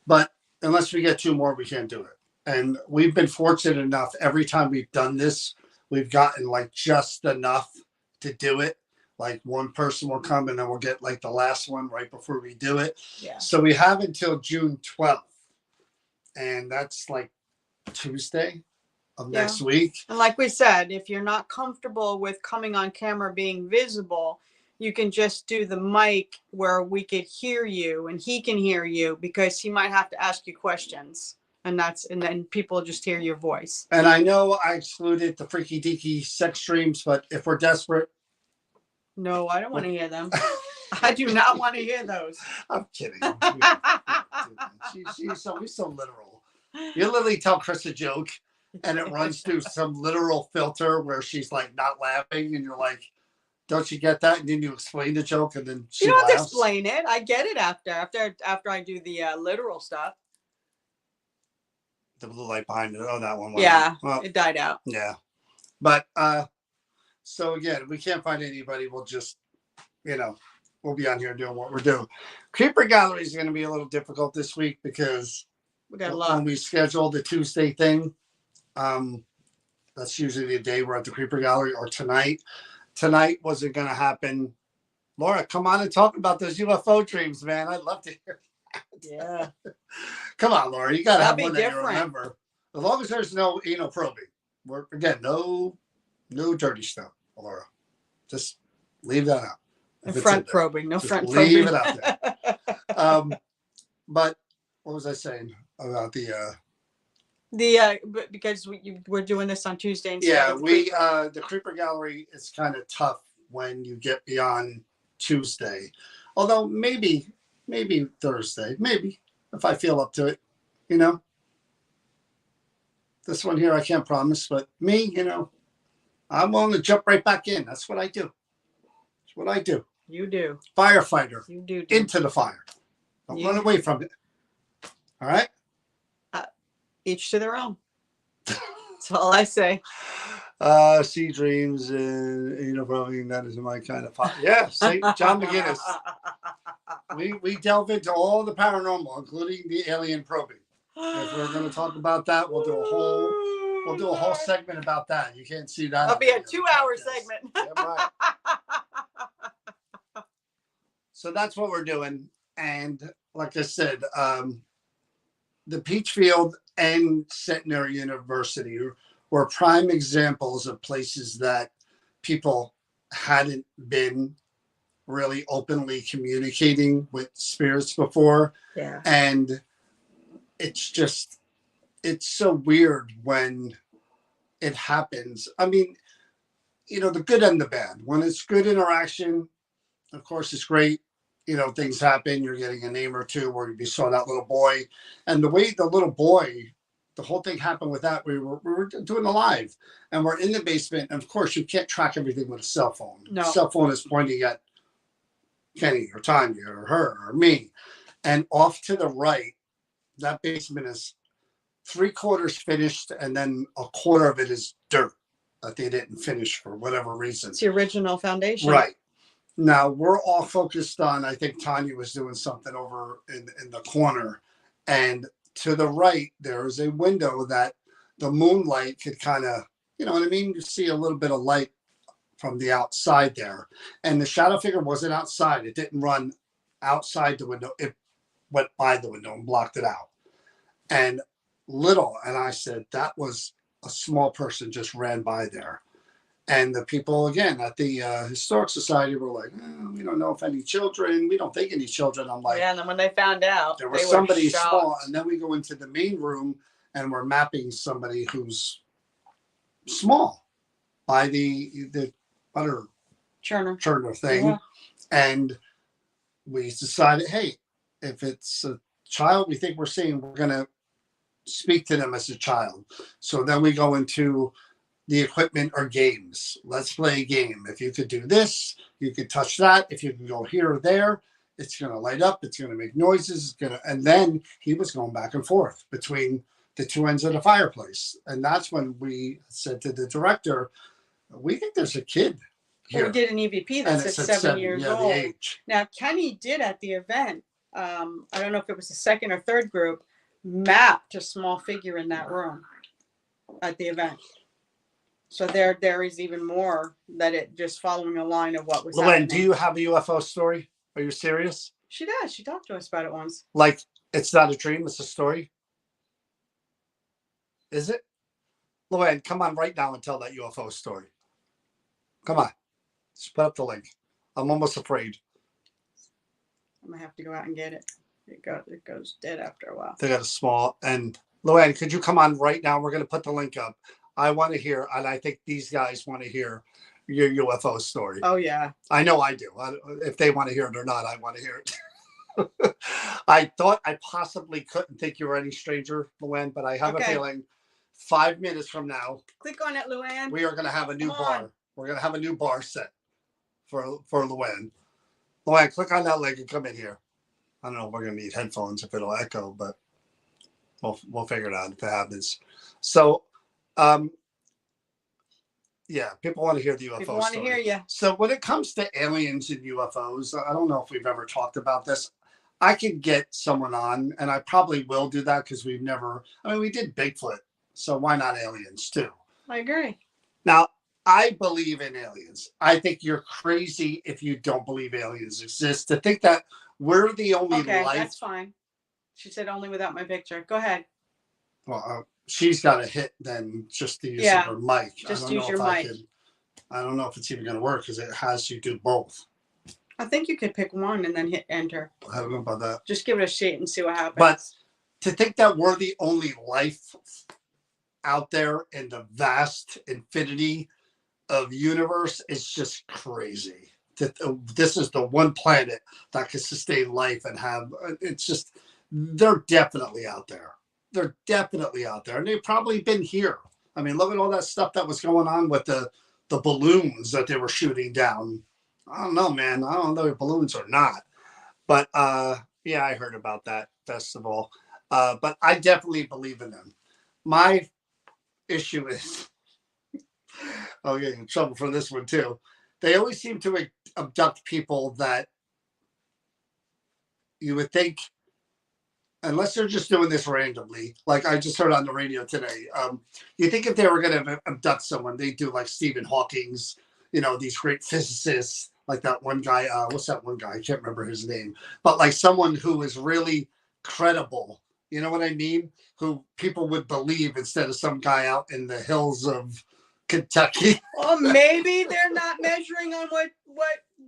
But unless we get two more, we can't do it. And we've been fortunate enough. Every time we've done this, we've gotten like just enough to do it. Like one person will come and then we'll get like the last one right before we do it. Yeah. So we have until June 12th, and that's like Tuesday of next week. And like we said, if you're not comfortable with coming on camera being visible, you can just do the mic where we could hear you and he can hear you, because he might have to ask you questions, and then people just hear your voice. And I know I excluded the freaky deaky sex streams, but if we're desperate. No, I don't want to hear them. I do not want to hear those. I'm kidding. She's so literal. You literally tell Chris a joke and it runs through some literal filter where she's like not laughing, and you're like, don't you get that? And then you explain the joke, and then she You don't laughs. have to explain it. I get it after I do the literal stuff. The blue light behind it. Oh, that one. Yeah, well, it died out. Yeah. But so again, we can't find anybody. We'll just, we'll be on here doing what we're doing. Creeper Gallery is going to be a little difficult this week because we got a lot. When we schedule the Tuesday thing, that's usually the day we're at the Creeper Gallery, or tonight. Tonight wasn't going to happen. Laura, come on and talk about those UFO dreams, man. I'd love to hear that. Yeah. Come on, Laura. You got to have one that you different. remember. As long as there's no anal probing. Again, no dirty stuff, Laura. Just leave that out. No front probing. No front probing. Leave it out there. But what was I saying about because we're doing this on Tuesday. Yeah, the Creeper Gallery is kind of tough when you get beyond Tuesday. Although maybe Thursday, maybe if I feel up to it, This one here I can't promise, but me, I'm willing to jump right back in. That's what I do. That's what I do. You do. Firefighter. You do. Into the fire. Don't run away from it. All right? Each to their own. That's all I say. See dreams and probing, that is my kind of fun. Yeah, John McGinnis. We delve into all the paranormal, including the alien probing. If we're going to talk about that, we'll do a whole segment about that. You can't see that. It'll be a 2-hour segment. Yeah, right. So that's what we're doing. And like I said, the Peachfield and Centenary University were prime examples of places that people hadn't been really openly communicating with spirits before. Yeah. And it's so weird when it happens. I mean, the good and the bad. When it's good interaction, of course, it's great. things happen. You're getting a name or two where you saw that little boy. And the way the little boy, the whole thing happened with that, we were doing a live and we're in the basement. And of course, you can't track everything with a cell phone. No. The cell phone is pointing at Kenny or Tanya or her or me. And off to the right, that basement is 3/4 finished, and then a quarter of it is dirt that they didn't finish for whatever reason. It's the original foundation. Right. Now we're all focused on, I think Tanya was doing something over in the corner. And to the right, there is a window that the moonlight could kind of, you know what I mean? You see a little bit of light from the outside there. And the shadow figure wasn't outside. It didn't run outside the window. It went by the window and blocked it out. And I said, that was a small person just ran by there. And the people, again, at the Historic Society were like, we don't know if any children. We don't think any children. I'm like, yeah. And then when they found out, there was somebody small. And then we go into the main room and we're mapping somebody who's small by the butter churner thing. Yeah. And we decided, hey, if it's a child we think we're seeing, we're going to speak to them as a child. So then we go into the equipment or games. Let's play a game. If you could do this, you could touch that. If you can go here or there, it's going to light up. It's going to make noises. And then he was going back and forth between the two ends of the fireplace. And that's when we said to the director, we think there's a kid here. Well, we did an EVP that said 7 years old. The age. Now, Kenny did at the event, I don't know if it was the second or third group, mapped a small figure in that room at the event. So there is even more that it just following a line of what was happening. Do you have a UFO story? Are you serious? She does. She talked to us about it once. Like, it's not a dream, it's a story? Is it? Luann, come on right now and tell that UFO story. Come on. Just put up the link. I'm almost afraid. I'm going to have to go out and get it. It goes dead after a while. They got a small. And Luann, could you come on right now? We're going to put the link up. I want to hear, and I think these guys want to hear your UFO story. Oh, yeah. I know I do. If they want to hear it or not, I want to hear it. I thought I possibly couldn't think you were any stranger, Luann, but I have a feeling 5 minutes from now. Click on it, Luann. We are going to have a new bar. We're going to have a new bar set for Luann. Luann, click on that link and come in here. I don't know if we're going to need headphones if it'll echo, but we'll figure it out if it happens. So, yeah, people want to hear the UFO people want story. To hear you. So when it comes to aliens and UFOs, I don't know if we've ever talked about this. I could get someone on, and I probably will do that because we did Bigfoot, so why not aliens too? I agree. Now, I believe in aliens. I think you're crazy if you don't believe aliens exist. To think that we're the only life. Okay, that's fine. She said only without my picture. Go ahead. Well, she's got a hit then just to use her mic. Just use your mic. I don't know if it's even going to work because it has you do both. I think you could pick one and then hit enter. I don't know about that. Just give it a shake and see what happens. But to think that we're the only life out there in the vast infinity of universe is just crazy. This is the one planet that can sustain life and have, it's just, they're definitely out there. They're definitely out there. And they've probably been here. I mean, look at all that stuff that was going on with the balloons that they were shooting down. I don't know, man. I don't know if balloons or not. But yeah, I heard about that festival. But I definitely believe in them. My issue is, I'll get in trouble for this one too. They always seem to abduct people that you would think, unless they're just doing this randomly, like I just heard on the radio today, you think if they were going to abduct someone, they do like Stephen Hawking's, these great physicists, like that one guy, what's that one guy? I can't remember his name, but like someone who is really credible, you know what I mean? Who people would believe instead of some guy out in the hills of Kentucky. Well, maybe they're not measuring on what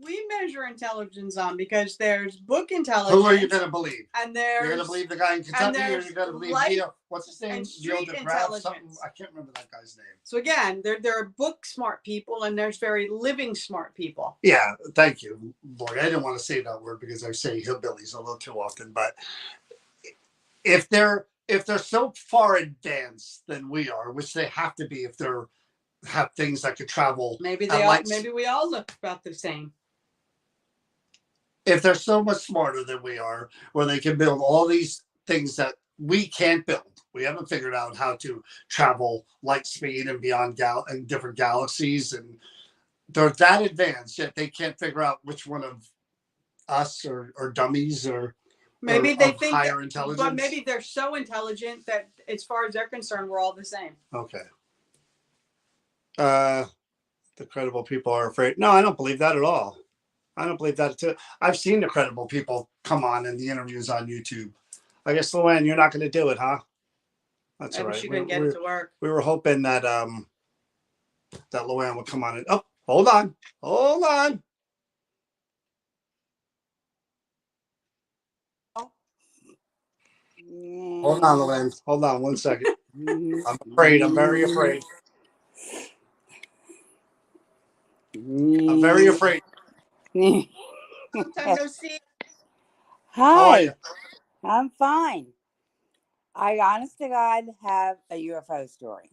we measure intelligence on? Because there's book Who intelligence. are you going to believe? And You're going to there's believe the guy in Kentucky, or you're going to believe Neil? What's his name? and Neil street deGrasse something. intelligence. I can't remember that guy's name. So again, there are book smart people and there's very living smart people. Yeah, thank you, Lori. I didn't want to say that word because I say hillbillies a little too often. But if they're so far advanced than we are, which they have to be if they're have things that could travel. Maybe we all look about the same. If they're so much smarter than we are, where they can build all these things that we can't build. We haven't figured out how to travel light speed and beyond and different galaxies, and they're that advanced yet they can't figure out which one of us or dummies or maybe they think higher intelligence. But maybe they're so intelligent that as far as they're concerned, we're all the same. Okay. The credible people are afraid. No, I don't believe that at all. I don't believe that too. I've seen the credible people come on in the interviews on YouTube. I guess, Luann, you're not going to do it, huh? That's all right. She couldn't get it to work. We were hoping that that Luann would come on. And hold on. Hold on, Luann. Hold on 1 second. I'm afraid. I'm very afraid. I'm very afraid. Long time no see. Hi, I'm fine. I honest to God have a UFO story.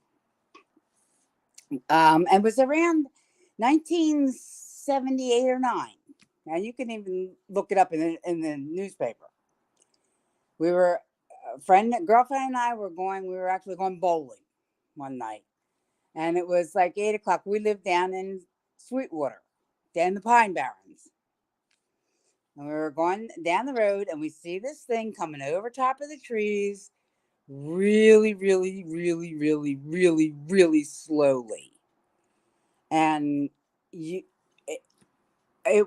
It was around 1978 or 9. Now you can even look it up in the newspaper. We were girlfriend and I we were actually going bowling one night. And it was like 8 o'clock. We lived down in Sweetwater, down in the Pine Barrens. And we were going down the road and we see this thing coming over top of the trees really, really, really, really, really, really slowly. And it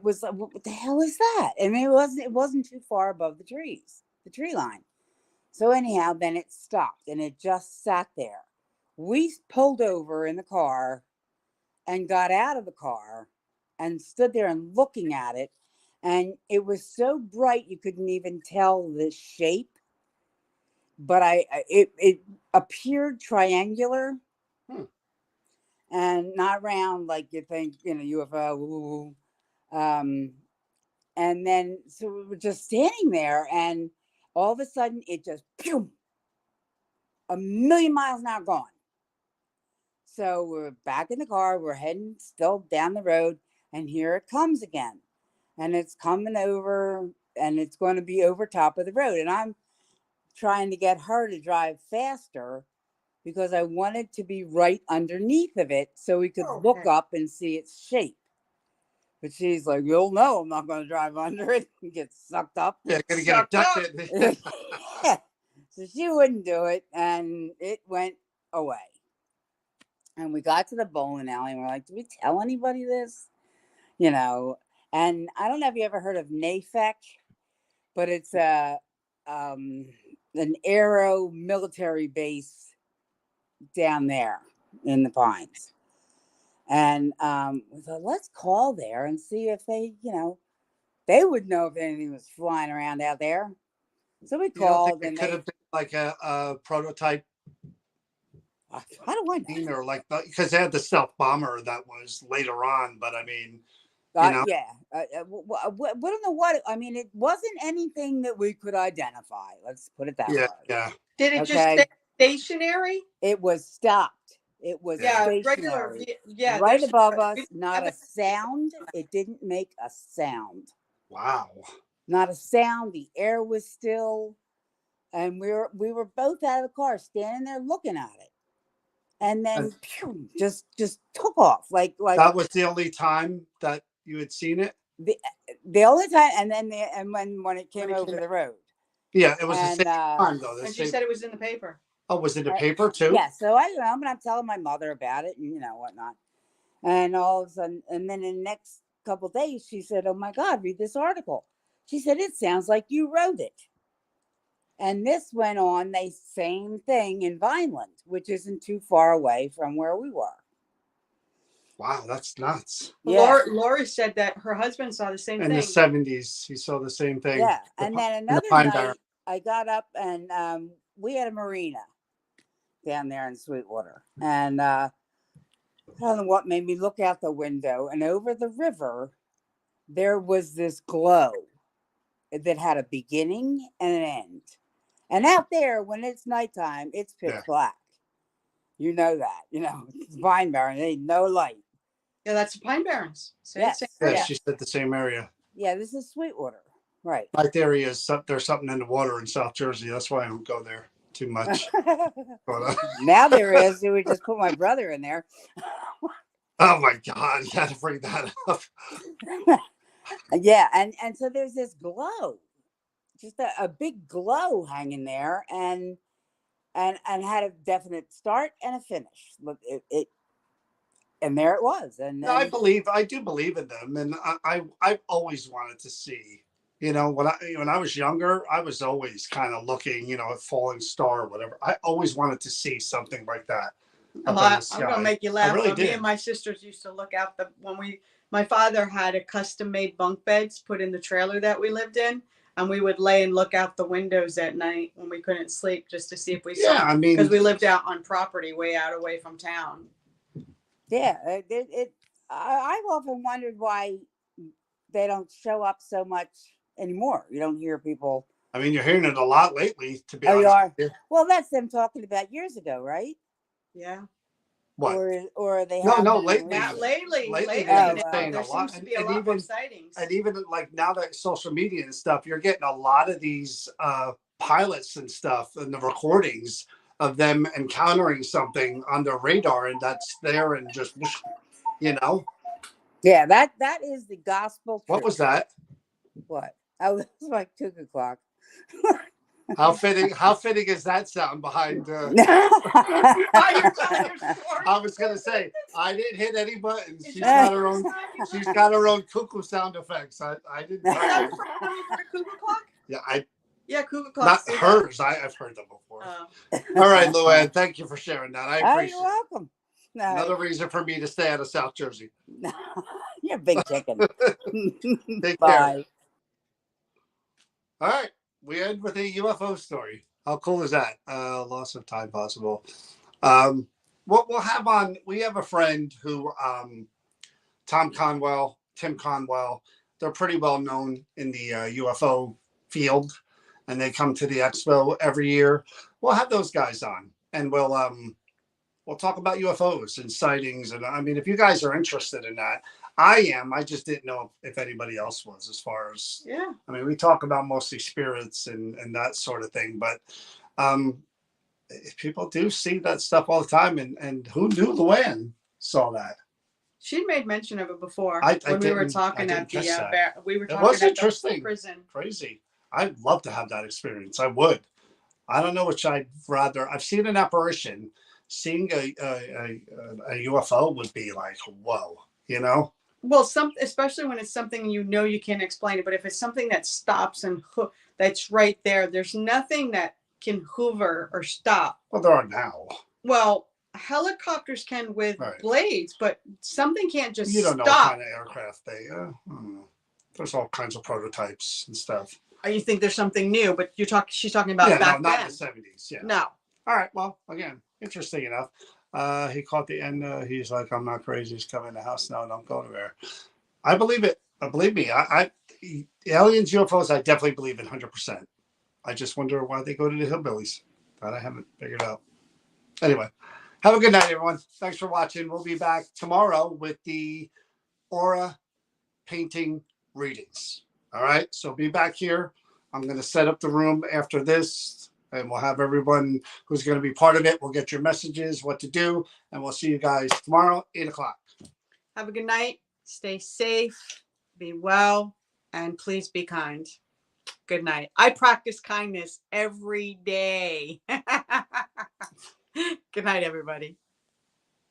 was like, what the hell is that? And it wasn't too far above the tree line. So anyhow, then it stopped and it just sat there. We pulled over in the car and got out of the car and stood there and looking at it. And it was so bright you couldn't even tell the shape. But it appeared triangular and not round like you think, UFO. And then so we were just standing there, and all of a sudden it just pew, 1,000,000 miles an hour gone. So we're back in the car. We're heading still down the road, and here it comes again. And it's coming over, and it's going to be over top of the road. And I'm trying to get her to drive faster because I wanted to be right underneath of it so we could look up and see its shape. But she's like, you'll know I'm not going to drive under it and get sucked up. Yeah, going to get abducted. So she wouldn't do it, and it went away. And we got to the bowling alley, and we're like, do we tell anybody this? And I don't know if you ever heard of NAFEC, but it's an aero military base down there in the Pines. And we thought, let's call there and see if they, they would know if anything was flying around out there. So we called, and it could have been like a prototype. How do I know? Or like because they had the stealth bomber that was later on, but I mean, yeah, we don't know what. I mean, it wasn't anything that we could identify. Let's put it that way. Yeah. Did it just stay stationary? It was stopped. It was stationary. Regular. Yeah, right above us. Not a sound. It didn't make a sound. Wow. Not a sound. The air was still, and we were both out of the car, standing there looking at it, and then just took off like that was the only time that you had seen it. The only time, and then when it came over the road. Yeah, it was the same time though. And she said it was in the paper. Oh, was it in the paper too? Yeah. So I'm not telling my mother about it and whatnot. And all of a sudden, and then in the next couple of days, she said, "Oh my God, read this article." She said, "It sounds like you wrote it." And this went on the same thing in Vineland, which isn't too far away from where we were. Wow, that's nuts. Yeah. Lori said that her husband saw the same In the thing. 70s, he saw the same thing. Yeah. And then In the another Pine night, Barrens. I got up and we had a marina down there in Sweetwater. And I don't know what made me look out the window. And over the river, there was this glow that had a beginning and an end. And out there, when it's nighttime, it's pitch Yeah. black. You know that. You know, it's Vine Barren. There ain't no light. Yeah, that's the Pine Barrens. Yes. Yeah, Yeah. she said the same area. Yeah, this is Sweetwater. Right. My theory is there's something in the water in South Jersey. That's why I don't go there too much. But, Now there is. We just put my brother in there. oh my God, you had to bring that up. Yeah, and so there's this glow, just a big glow hanging there, and had a definite start and a finish. Look, it and there it was. And No, then, I do believe in them, and I've always wanted to see. You know, when I was younger, I was always kind of looking, you know, at falling star or whatever. I always wanted to see something like that. I'm gonna make you laugh. really But me did. and my sisters used to look out my father had a custom made bunk beds put in the trailer that we lived in, and we would lay and look out the windows at night when we couldn't sleep just to see if we Yeah, saw. I mean, because we lived out on property way out away from town. yeah, I've often wondered why they don't show up so much anymore. You don't hear people. I mean, you're hearing it a lot lately. To be Oh, you honest, are? with you. Well, that's them talking about years ago, right? Yeah. What? Or they No, have no, been lately. Not lately. Lately, they've now, been saying there a lot, seems to be a and lot more even sightings. and even like now that social media and stuff, you're getting a lot of these pilots and stuff and the recordings of them encountering something on their radar, and that's there and just, you know. Yeah, that is the gospel truth. What was that? What? Oh, it was like cuckoo clock. How fitting is that sound behind I was gonna say I didn't hit any buttons. She's got her own cuckoo sound effects. I didn't Is that from cuckoo clock? Yeah, cuckoo clock. not hers. I've heard them before. All right, Luann, thank you for sharing that. I appreciate you're welcome. it. Another reason for me to stay out of South Jersey. You're a big chicken. Take Bye. care. All right, we end with a UFO story. How cool is that? Loss of time possible. What we'll have on, we have a friend who, Tim Conwell, they're pretty well known in the UFO field, and they come to the expo every year. We'll have those guys on, and we'll talk about UFOs and sightings. And I mean, if you guys are interested in that, I am. I just didn't know if anybody else was. As far as I mean, we talk about mostly spirits and that sort of thing, but people do see that stuff all the time. And who knew Luann saw that? She made mention of it before when we were talking at the interesting. Prison. Crazy. I'd love to have that experience. I would. I don't know which I'd rather. I've seen an apparition. Seeing a UFO would be like, whoa, you know. Well, especially when it's something you can't explain it, but if it's something that stops and that's right there, there's nothing that can hover or stop. Well, there are now. Well, helicopters can with blades, but something can't just stop. You don't know what kind of aircraft they. There's all kinds of prototypes and stuff. Oh, you think there's something new, but she's talking about back then. Not in the 70s. Yeah. No. All right. Well, again, interesting enough. He caught the end. He's like, I'm not crazy. He's coming in the house now. Don't go anywhere. I believe it. Believe me. Aliens, UFOs, I definitely believe in 100%. I just wonder why they go to the hillbillies. That I haven't figured out. Anyway, have a good night, everyone. Thanks for watching. We'll be back tomorrow with the aura painting readings. All right. So be back here. I'm going to set up the room after this. And we'll have everyone who's going to be part of it. We'll get your messages, what to do. And we'll see you guys tomorrow, 8 o'clock. Have a good night. Stay safe. Be well. And please be kind. Good night. I practice kindness every day. Good night, everybody.